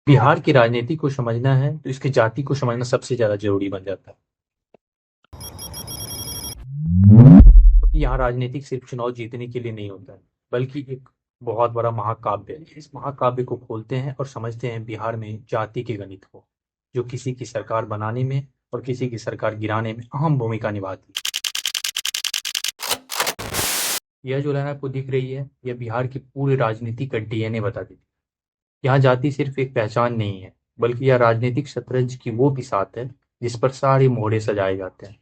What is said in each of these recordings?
बिहार की राजनीति को समझना है तो इसकी जाति को समझना सबसे ज्यादा जरूरी बन जाता है। क्योंकि यहाँ राजनीतिक सिर्फ चुनाव जीतने के लिए नहीं होता है, बल्कि एक बहुत बड़ा महाकाव्य है। इस महाकाव्य को खोलते हैं और समझते हैं बिहार में जाति के गणित को, जो किसी की सरकार बनाने में और किसी की सरकार गिराने में अहम भूमिका निभाती है। यह जो लाइन आपको दिख रही है, यह बिहार की पूरी राजनीति का डीएनए बता देती है। यहाँ जाति सिर्फ एक पहचान नहीं है, बल्कि यह राजनीतिक शतरंज की वो बिसात है जिस पर सारे मोहरे सजाए जाते हैं।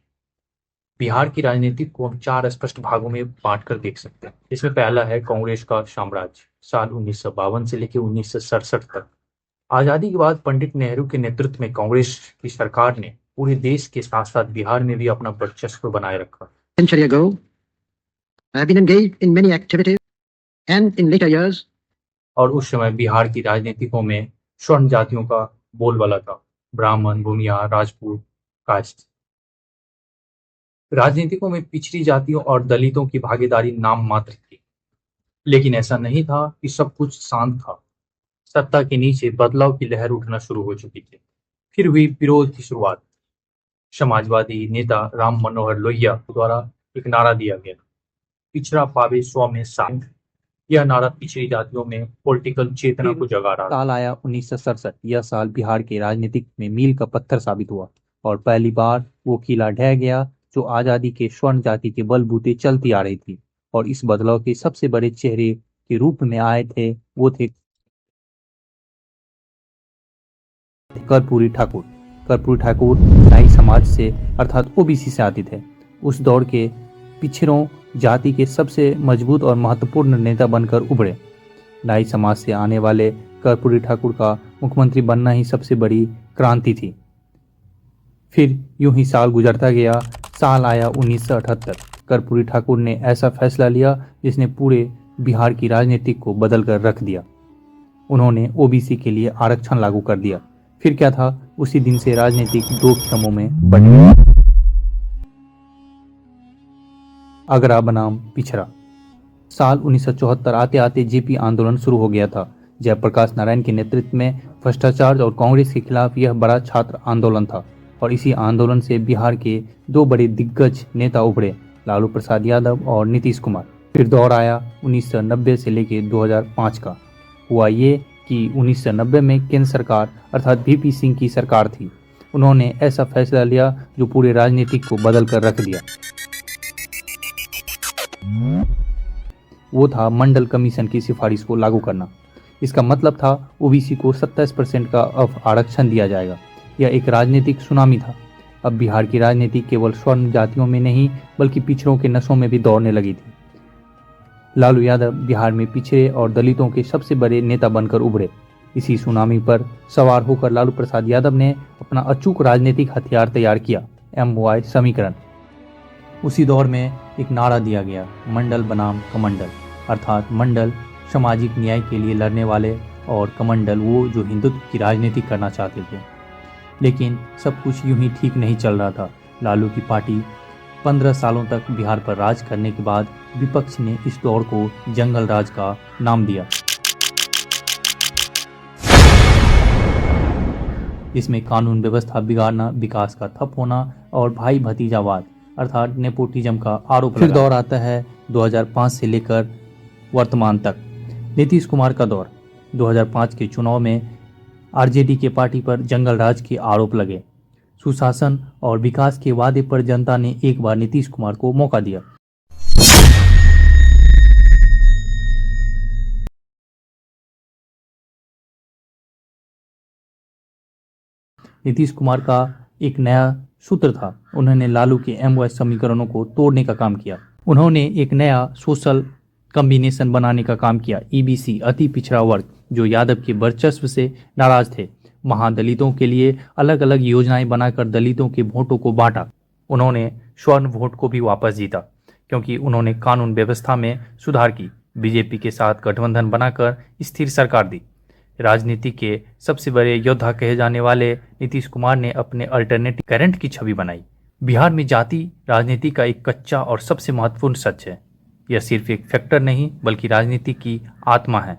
बिहार की राजनीति को हम चार स्पष्ट भागों में बांट कर देख सकते हैं। इसमें पहला है कांग्रेस का साम्राज्य, साल 1952 से लेकर 1967 तक। आजादी के बाद पंडित नेहरू के नेतृत्व में कांग्रेस की सरकार ने पूरे देश के साथ साथ बिहार में भी अपना वर्चस्व बनाए रखा। Century ago, I have been engaged in many activities, and in later years, और उस समय बिहार की राजनीतिकों में स्वर्ण जातियों का बोलबाला था, ब्राह्मण, भूमिहार, राजपूत, कास्ट। राजनीतिकों में पिछड़ी जातियों और दलितों की भागीदारी नाम मात्र थी, लेकिन ऐसा नहीं था कि सब कुछ शांत था। सत्ता के नीचे बदलाव की लहर उठना शुरू हो चुकी थी। फिर हुई विरोध की शुरुआत। समाजवादी नेता राम मनोहर लोहिया द्वारा एक नारा दिया गया, पिछड़ा पावे स्व में साथ। यह नारा पिछड़ी जातियों में पॉलिटिकल चेतना को जगा रहा था। साल आया 1967। यह साल बिहार के राजनीतिक में मील का पत्थर साबित हुआ और पहली बार वो किला ढह गया जो आजादी के स्वर्ण जाति के बलबूते चलती आ रही थी। और इस बदलाव के सबसे बड़े चेहरे के रूप में आए थे वो थे कर्पूरी ठाकुर। कर्पूरी ठाकुर नाई समाज से अर्थात ओबीसी से आते थे। उस दौर के पिछड़ों जाति के सबसे मजबूत और महत्वपूर्ण नेता बनकर उभरे। नाई समाज से आने वाले कर्पूरी ठाकुर का मुख्यमंत्री बनना ही सबसे बड़ी क्रांति थी। फिर यूं ही साल गुजरता गया। साल आया 1978। कर्पूरी ठाकुर ने ऐसा फैसला लिया जिसने पूरे बिहार की राजनीति को बदल कर रख दिया। उन्होंने ओबीसी के लिए आरक्षण लागू कर दिया। फिर क्या था, उसी दिन से राजनीतिक दो क्रमों में बंट गई। अगरा बनाम पिछड़ा। साल 1974 आते आते जेपी आंदोलन शुरू हो गया था। जयप्रकाश नारायण के नेतृत्व में भ्रष्टाचार और कांग्रेस के खिलाफ यह बड़ा छात्र आंदोलन था और इसी आंदोलन से बिहार के दो बड़े दिग्गज नेता उभरे, लालू प्रसाद यादव और नीतीश कुमार। फिर दौर आया 1990 से लेकर 2005 का। हुआ ये कि 1990 में केंद्र सरकार अर्थात वीपी सिंह की सरकार थी। उन्होंने ऐसा फैसला लिया जो पूरे राजनीतिक को बदल कर रख दिया। वो था मंडल कमीशन की सिफारिश को लागू करना। इसका मतलब था ओबीसी को 27% का आरक्षण दिया जाएगा। यह एक राजनीतिक सुनामी था। अब बिहार की राजनीति केवल स्वर्ण जातियों में नहीं बल्कि पिछड़ों के नसों में भी दौड़ने लगी थी। लालू यादव बिहार में पिछड़े और दलितों के सबसे बड़े नेता बनकर उभरे। इसी सुनामी पर सवार होकर लालू प्रसाद यादव ने अपना अचूक राजनीतिक हथियार तैयार किया, MY समीकरण। उसी दौर में एक नारा दिया गया, मंडल बनाम कमंडल, अर्थात मंडल सामाजिक न्याय के लिए लड़ने वाले और कमंडल वो जो हिंदुत्व की राजनीति करना चाहते थे। लेकिन सब कुछ यूं ही ठीक नहीं चल रहा था। लालू की पार्टी 15 सालों तक बिहार पर राज करने के बाद विपक्ष ने इस दौर को जंगल राज का नाम दिया, जिसमें कानून व्यवस्था बिगाड़ना, विकास का ठप होना और भाई भतीजावाद अर्थात नेपोटिज्म का आरोप लगा। फिर दौर आता है 2005 से लेकर वर्तमान तक, नीतीश कुमार का दौर। 2005 के चुनाव में आरजेडी के पार्टी पर जंगल राज के आरोप लगे। सुशासन और विकास के वादे पर जनता ने एक बार नीतीश कुमार को मौका दिया। नीतीश कुमार का एक नया सूत्र था। उन्होंने लालू के MY समीकरणों को तोड़ने का काम किया। उन्होंने एक नया सोशल कॉम्बिनेशन बनाने का काम किया, EBC अति पिछड़ा वर्ग, जो यादव के वर्चस्व से नाराज थे। महादलितों के लिए अलग अलग योजनाएं बनाकर दलितों के वोटों को बांटा। उन्होंने स्वर्ण वोट को भी वापस जीता क्योंकि उन्होंने कानून व्यवस्था में सुधार की। बीजेपी के साथ गठबंधन बनाकर स्थिर सरकार दी। राजनीति के सबसे बड़े योद्धा कहे जाने वाले नीतीश कुमार ने अपने अल्टरनेटिव करंट की छवि बनाई। बिहार में जाति राजनीति का एक कच्चा और सबसे महत्वपूर्ण सच है। यह सिर्फ एक फैक्टर नहीं बल्कि राजनीति की आत्मा है।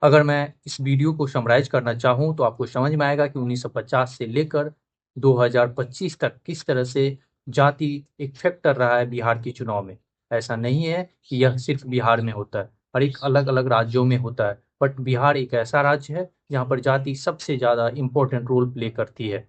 अगर मैं इस वीडियो को समराइज करना चाहूँ तो आपको समझ में आएगा कि 1950 से लेकर 2025 तक किस तरह से जाति एक फैक्टर रहा है बिहार के चुनाव में। ऐसा नहीं है कि यह सिर्फ बिहार में होता है, हर एक अलग-अलग राज्यों में होता है, बट बिहार एक ऐसा राज्य है जहाँ पर जाति सबसे ज़्यादा इम्पोर्टेंट रोल प्ले करती है।